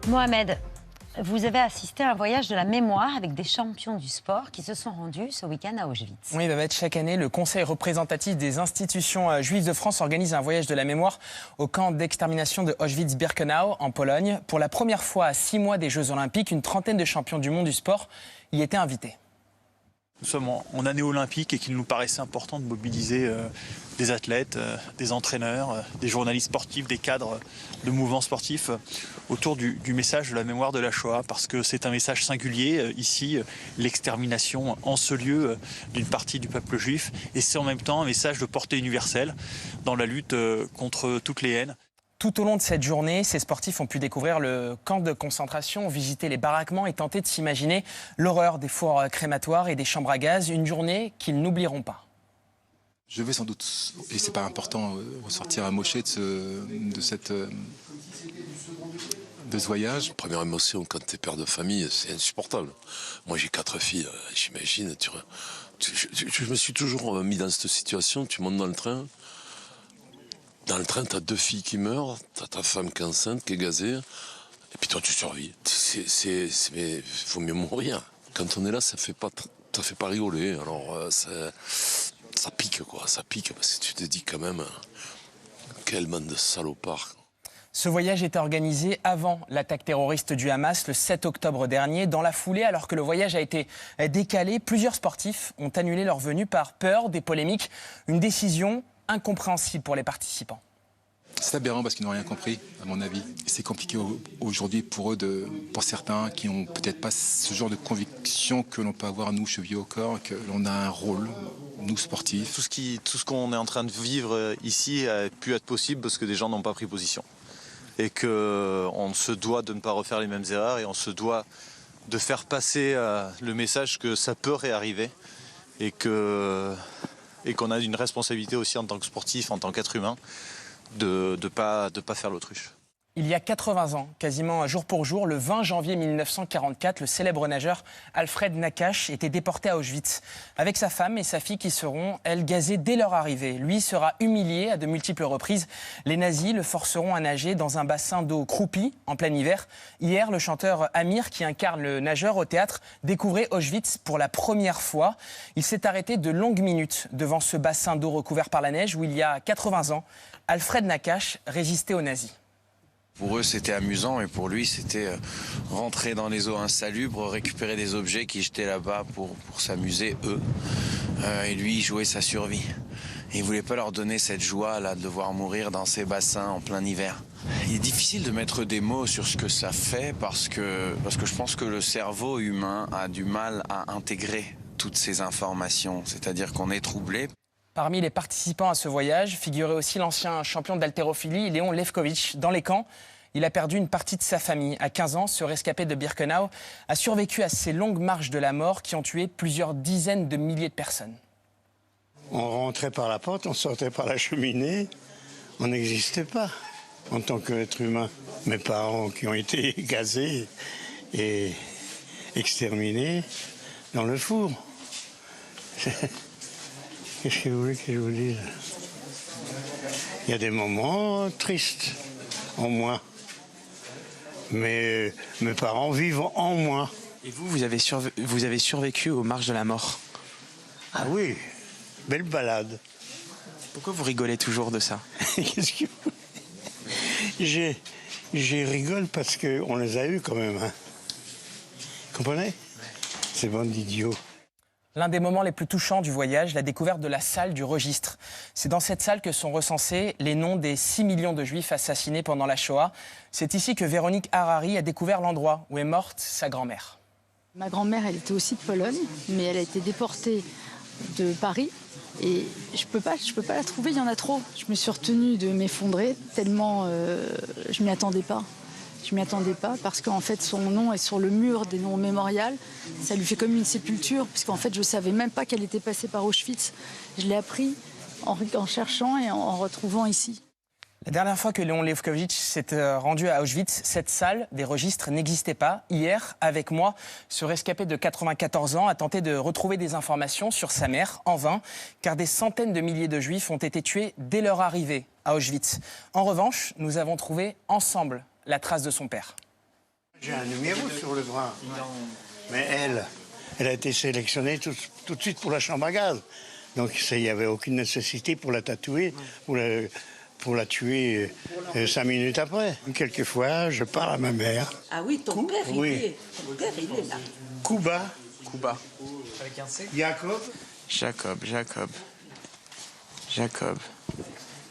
Mohamed, vous avez assisté à un voyage de la mémoire avec des champions du sport qui se sont rendus ce week-end à Auschwitz. Oui, Babette, chaque année, le Conseil représentatif des institutions juives de France organise un voyage de la mémoire au camp d'extermination de Auschwitz-Birkenau en Pologne. Pour la première fois à 6 mois des Jeux Olympiques, une trentaine de champions du monde du sport y étaient invités. Nous sommes en année olympique et qu'il nous paraissait important de mobiliser des athlètes, des entraîneurs, des journalistes sportifs, des cadres de mouvements sportifs autour du message de la mémoire de la Shoah, parce que c'est un message singulier, ici, l'extermination en ce lieu d'une partie du peuple juif, et c'est en même temps un message de portée universelle dans la lutte contre toutes les haines. Tout au long de cette journée, ces sportifs ont pu découvrir le camp de concentration, visiter les baraquements et tenter de s'imaginer l'horreur des fours crématoires et des chambres à gaz, une journée qu'ils n'oublieront pas. Je vais sans doute, et c'est pas important, ressortir amoché de ce voyage. Première émotion, quand tu es père de famille, c'est insupportable. Moi, j'ai 4 filles, j'imagine. Je me suis toujours mis dans cette situation. Tu montes dans le train. Dans le train, tu as 2 filles qui meurent, tu as ta femme qui est enceinte, qui est gazée. Et puis toi, tu survis. Il faut mieux mourir. Quand on est là, ça fait pas rigoler. Alors, ça pique, quoi. Ça pique, parce que tu te dis quand même, quelle bande de salopards. Ce voyage était organisé avant l'attaque terroriste du Hamas le 7 octobre dernier. Dans la foulée, alors que le voyage a été décalé, plusieurs sportifs ont annulé leur venue par peur des polémiques. Une décision incompréhensible pour les participants. C'est aberrant parce qu'ils n'ont rien compris, à mon avis. C'est compliqué aujourd'hui pour eux, pour certains qui n'ont peut-être pas ce genre de conviction que l'on peut avoir, nous, chevillés au corps, que l'on a un rôle, nous, sportifs. Tout ce qu'on est en train de vivre ici a pu être possible parce que des gens n'ont pas pris position. Et qu'on se doit de ne pas refaire les mêmes erreurs et on se doit de faire passer le message que ça peut réarriver et qu'on a une responsabilité aussi en tant que sportif, en tant qu'être humain, de pas faire l'autruche. Il y a 80 ans, quasiment jour pour jour, le 20 janvier 1944, le célèbre nageur Alfred Nakache était déporté à Auschwitz, avec sa femme et sa fille qui seront, elles, gazées dès leur arrivée. Lui sera humilié à de multiples reprises. Les nazis le forceront à nager dans un bassin d'eau croupie en plein hiver. Hier, le chanteur Amir, qui incarne le nageur au théâtre, découvrait Auschwitz pour la première fois. Il s'est arrêté de longues minutes devant ce bassin d'eau recouvert par la neige où, il y a 80 ans, Alfred Nakache résistait aux nazis. Pour eux, c'était amusant et pour lui, c'était rentrer dans les eaux insalubres, récupérer des objets qu'ils jetaient là-bas pour s'amuser, eux. Et lui, il jouait sa survie. Et il ne voulait pas leur donner cette joie-là de devoir mourir dans ces bassins en plein hiver. Il est difficile de mettre des mots sur ce que ça fait parce que je pense que le cerveau humain a du mal à intégrer toutes ces informations. C'est-à-dire qu'on est troublé. Parmi les participants à ce voyage figurait aussi l'ancien champion d'haltérophilie, Léon Lefkovitch. Dans les camps, il a perdu une partie de sa famille. À 15 ans, ce rescapé de Birkenau a survécu à ces longues marches de la mort qui ont tué plusieurs dizaines de milliers de personnes. On rentrait par la porte, on sortait par la cheminée. On n'existait pas en tant qu'être humain. Mes parents qui ont été gazés et exterminés dans le four. Qu'est-ce que vous voulez que je vous dise? Il y a des moments tristes, en moi. Mais mes parents vivent en moi. Et vous avez survécu aux marches de la mort? Ah oui, belle balade. Pourquoi vous rigolez toujours de ça? Qu'est-ce que vous... J'ai rigole parce qu'on les a eus quand même. Hein. Vous comprenez? Ces bandes d'idiots. L'un des moments les plus touchants du voyage, la découverte de la salle du registre. C'est dans cette salle que sont recensés les noms des 6 millions de juifs assassinés pendant la Shoah. C'est ici que Véronique Harari a découvert l'endroit où est morte sa grand-mère. Ma grand-mère, elle était aussi de Pologne, mais elle a été déportée de Paris. Et je peux pas la trouver, il y en a trop. Je me suis retenue de m'effondrer tellement je m'y attendais pas. Je m'y attendais pas parce qu'en fait son nom est sur le mur des noms mémorials. Ça lui fait comme une sépulture puisqu'en fait je savais même pas qu'elle était passée par Auschwitz. Je l'ai appris en cherchant et en retrouvant ici. La dernière fois que Léon Lefkovitch s'est rendu à Auschwitz, cette salle des registres n'existait pas. Hier, avec moi, ce rescapé de 94 ans a tenté de retrouver des informations sur sa mère, en vain, car des centaines de milliers de juifs ont été tués dès leur arrivée à Auschwitz. En revanche, nous avons trouvé ensemble la trace de son père. J'ai un numéro sur le bras. Mais elle a été sélectionnée tout de suite pour la chambre à gaz. Donc il n'y avait aucune nécessité pour la tatouer, pour la tuer 5 minutes après. Quelquefois, je parle à ma mère. Ah oui, ton père, il est là. Kuba. Avec un C. Jacob.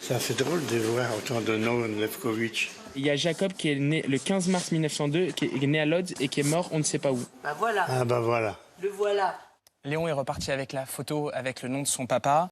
Ça fait drôle de voir autant de noms de Lefkovitch. Il y a Jacob qui est né le 15 mars 1902, qui est né à Lodz et qui est mort on ne sait pas où. Bah voilà, Ah bah voilà. le voilà. Léon est reparti avec la photo avec le nom de son papa.